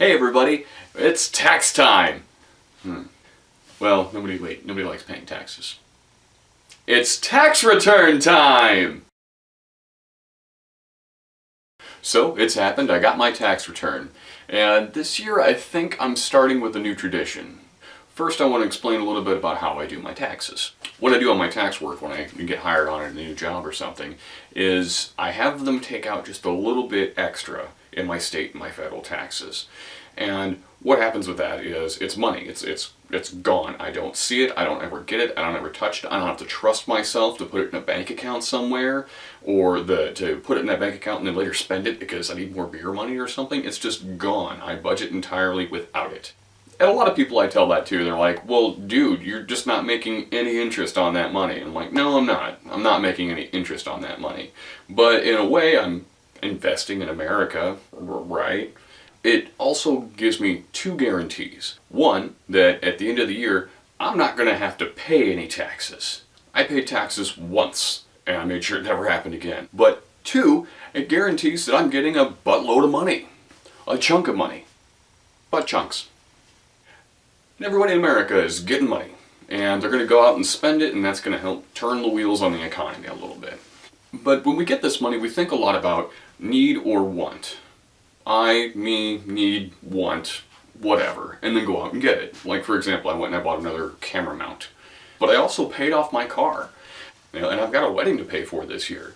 Hey everybody, it's tax time! Well, nobody likes paying taxes. It's tax return time! So, it's happened, I got my tax return. And this year I think I'm starting with a new tradition. First I want to explain a little bit about how I do my taxes. What I do on my tax work when I get hired on a new job or something is I have them take out just a little bit extra in my state and my federal taxes. And what happens with that is it's money. It's gone. I don't see it. I don't ever get it. I don't ever touch it. I don't have to trust myself to put it in a bank account somewhere or to put it in that bank account and then later spend it because I need more beer money or something. It's just gone. I budget entirely without it. And a lot of people I tell that to, they're like, well, dude, you're just not making any interest on that money. And I'm like, no, I'm not. I'm not making any interest on that money. But in a way, I'm investing in America, right? It also gives me two guarantees. One, that at the end of the year, I'm not going to have to pay any taxes. I paid taxes once, and I made sure it never happened again. But two, it guarantees that I'm getting a buttload of money. A chunk of money. Butt chunks. And everybody in America is getting money. And they're going to go out and spend it, and that's going to help turn the wheels on the economy a little bit. But when we get this money, we think a lot about need or want. I, me, need, want, whatever, and then go out and get it. Like, for example, I went and I bought another camera mount. But I also paid off my car. And I've got a wedding to pay for this year.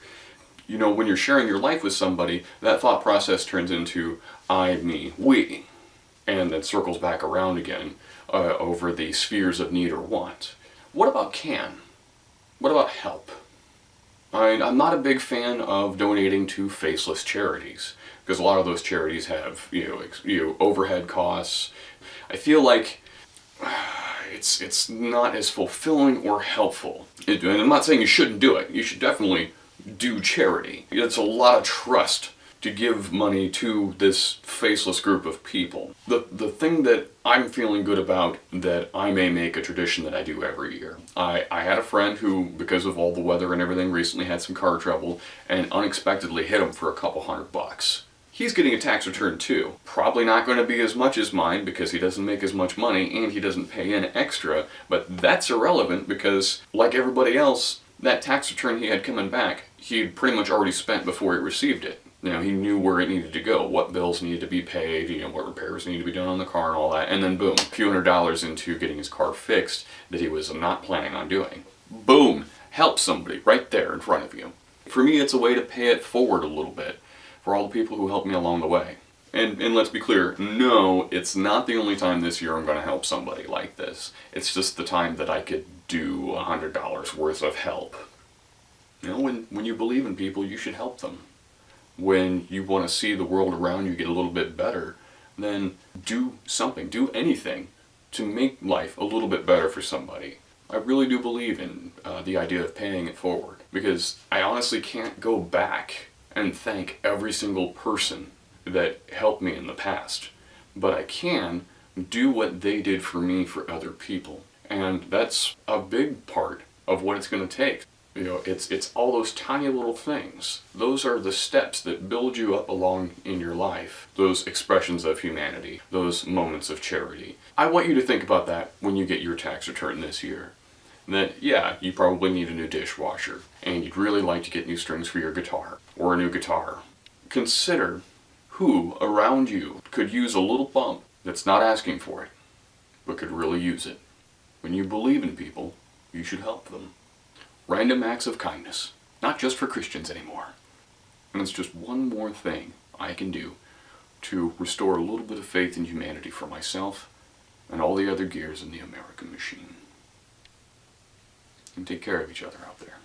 You know, when you're sharing your life with somebody, that thought process turns into I, me, we. And then circles back around again over the spheres of need or want. What about can? What about help? I'm not a big fan of donating to faceless charities because a lot of those charities have overhead costs. I feel like it's not as fulfilling or helpful. And I'm not saying you shouldn't do it. You should definitely do charity. It's a lot of trust to give money to this faceless group of people. The thing that I'm feeling good about that I may make a tradition that I do every year. I had a friend who, because of all the weather and everything, recently had some car trouble and unexpectedly hit him for a couple $100. He's getting a tax return too. Probably not going to be as much as mine because he doesn't make as much money and he doesn't pay in extra, but that's irrelevant because, like everybody else, that tax return he had coming back, he'd pretty much already spent before he received it. You know, he knew where it needed to go, what bills needed to be paid, what repairs needed to be done on the car and all that, and then boom, a few $100s into getting his car fixed that he was not planning on doing. Boom! Help somebody right there in front of you. For me, it's a way to pay it forward a little bit for all the people who helped me along the way. And let's be clear, no, it's not the only time this year I'm going to help somebody like this. It's just the time that I could do $100 worth of help. You know, when you believe in people, you should help them. When you want to see the world around you get a little bit better, then do something, do anything to make life a little bit better for somebody. I really do believe in the idea of paying it forward because I honestly can't go back and thank every single person that helped me in the past, but I can do what they did for me for other people, and that's a big part of what it's going to take. You know, it's all those tiny little things. Those are the steps that build you up along in your life. Those expressions of humanity. Those moments of charity. I want you to think about that when you get your tax return this year. That, yeah, you probably need a new dishwasher. And you'd really like to get new strings for your guitar. Or a new guitar. Consider who around you could use a little bump that's not asking for it, but could really use it. When you believe in people, you should help them. Random acts of kindness, not just for Christians anymore. And it's just one more thing I can do to restore a little bit of faith in humanity for myself and all the other gears in the American machine. And take care of each other out there.